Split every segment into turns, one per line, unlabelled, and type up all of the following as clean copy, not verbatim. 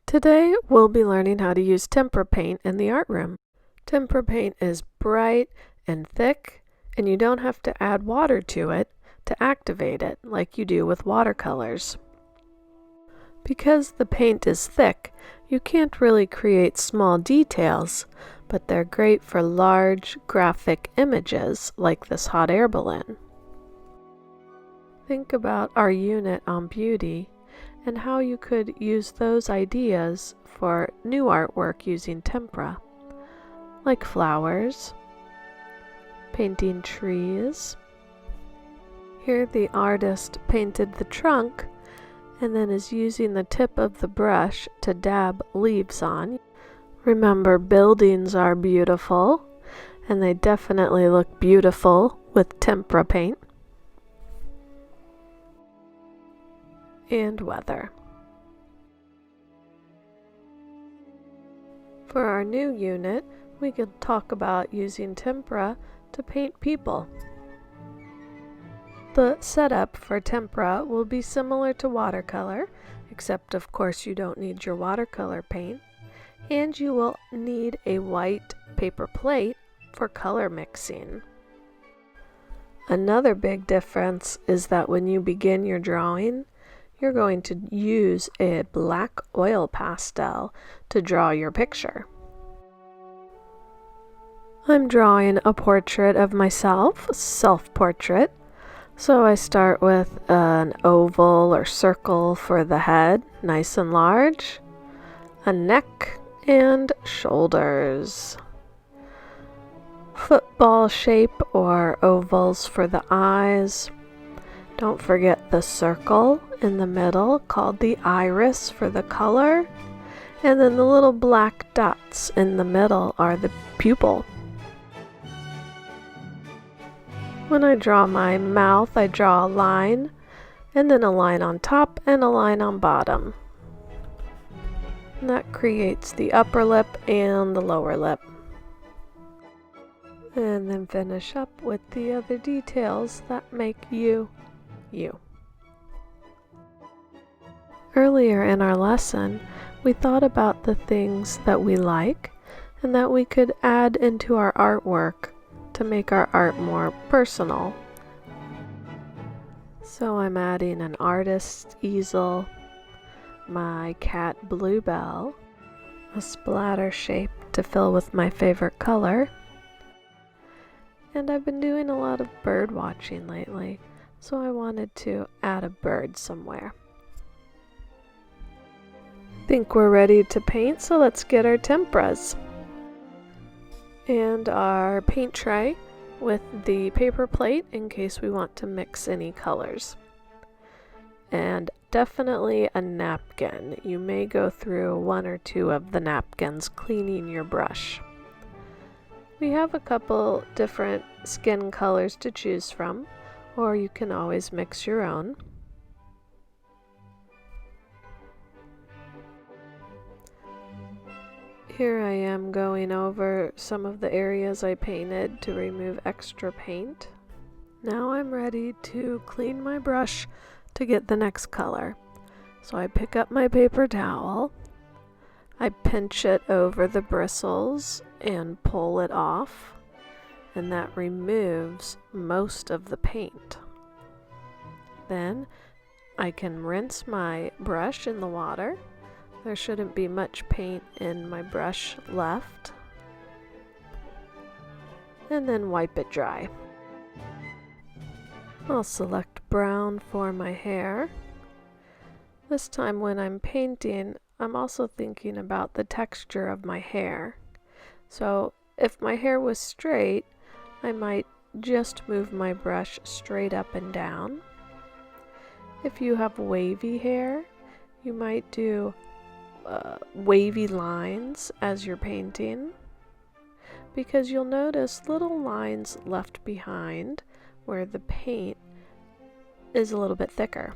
Today we'll be learning how to use Tempera Paint in the art room. Tempera Paint is bright and thick, and you don't have to add water to it to activate it like you do with watercolors. Because the paint is thick, you can't really create small details, but they're great for large graphic images like this hot air balloon. Think about our unit on beauty and how you could use those ideas for new artwork using tempera, like flowers, painting trees. Here the artist painted the trunk and then is using the tip of the brush to dab leaves on. Remember, buildings are beautiful, and they definitely look beautiful with tempera paint. And weather. For our new unit, we can talk about using tempera to paint people. The setup for tempera will be similar to watercolor, except of course you don't need your watercolor paint, and you will need a white paper plate for color mixing. Another big difference is that when you begin your drawing, you're going to use a black oil pastel to draw your picture. I'm drawing a portrait of myself, a self-portrait. So I start with an oval or circle for the head, nice and large, a neck, and shoulders. Football shape or ovals for the eyes. Don't forget the circle in the middle called the iris for the color, and then the little black dots in the middle are the pupil. When I draw my mouth, I draw a line, and then a line on top and a line on bottom. And that creates the upper lip and the lower lip. And then finish up with the other details that make you. Earlier in our lesson, we thought about the things that we like and that we could add into our artwork to make our art more personal. So I'm adding an artist's easel, my cat Bluebell, a splatter shape to fill with my favorite color, and I've been doing a lot of bird watching lately. So I wanted to add a bird somewhere. Think we're ready to paint, so let's get our temperas. And our paint tray with the paper plate in case we want to mix any colors. And definitely a napkin. You may go through one or two of the napkins cleaning your brush. We have a couple different skin colors to choose from, or you can always mix your own. Here I am going over some of the areas I painted to remove extra paint. Now I'm ready to clean my brush to get the next color. So I pick up my paper towel, I pinch it over the bristles and pull it off. And that removes most of the paint. Then I can rinse my brush in the water. There shouldn't be much paint in my brush left. And then wipe it dry. I'll select brown for my hair. This time when I'm painting, I'm also thinking about the texture of my hair. So if my hair was straight, I might just move my brush straight up and down. If you have wavy hair, you might do wavy lines as you're painting, because you'll notice little lines left behind where the paint is a little bit thicker.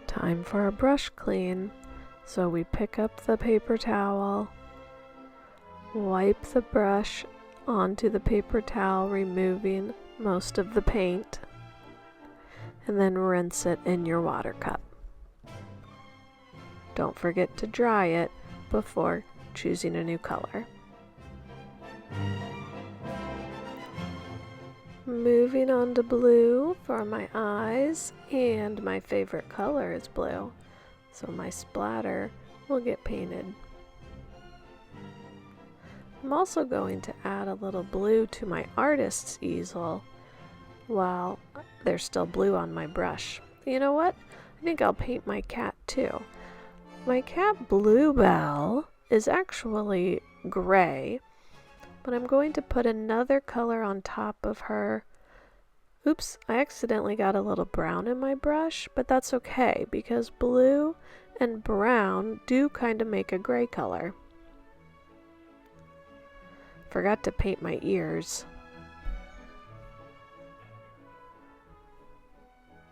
Time for a brush clean. So we pick up the paper towel, wipe the brush onto the paper towel, removing most of the paint, and then rinse it in your water cup. Don't forget to dry it before choosing a new color. Moving on to blue for my eyes, and my favorite color is blue, so my splatter will get painted. I'm also going to add a little blue to my artist's easel while there's still blue on my brush. You know what? I think I'll paint my cat too. My cat Bluebell is actually gray, but I'm going to put another color on top of her. Oops, I accidentally got a little brown in my brush, but that's okay because blue and brown do kind of make a gray color. Forgot to paint my ears.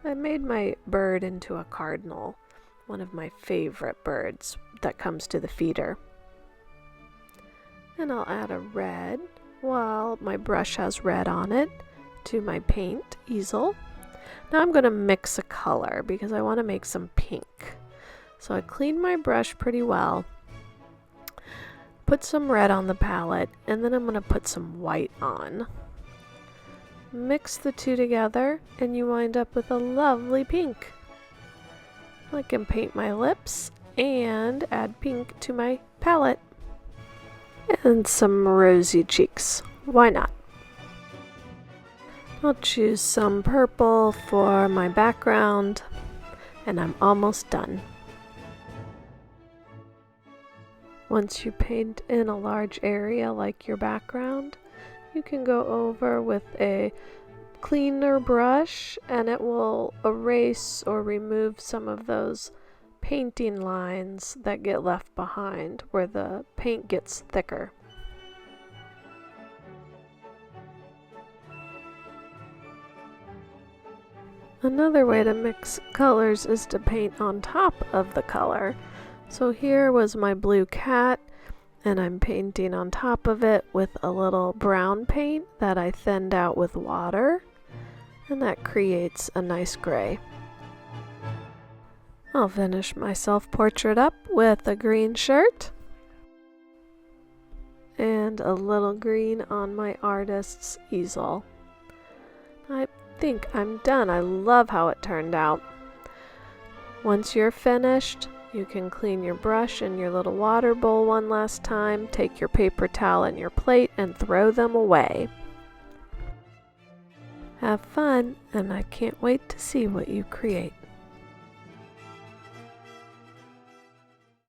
I made my bird into a cardinal, one of my favorite birds that comes to the feeder. And I'll add a red while my brush has red on it to my paint easel. Now I'm going to mix a color because I want to make some pink. So I cleaned my brush pretty well, put some red on the palette, and then I'm going to put some white on. Mix the two together and you wind up with a lovely pink. I can paint my lips and add pink to my palette. And some rosy cheeks. Why not? I'll choose some purple for my background, and I'm almost done. Once you paint in a large area like your background, you can go over with a cleaner brush and it will erase or remove some of those painting lines that get left behind where the paint gets thicker. Another way to mix colors is to paint on top of the color. So here was my blue cat, and I'm painting on top of it with a little brown paint that I thinned out with water, and that creates a nice gray. I'll finish my self-portrait up with a green shirt and a little green on my artist's easel. I think I'm done. I love how it turned out. Once you're finished, you can clean your brush and your little water bowl one last time, take your paper towel and your plate and throw them away. Have fun, and I can't wait to see what you create.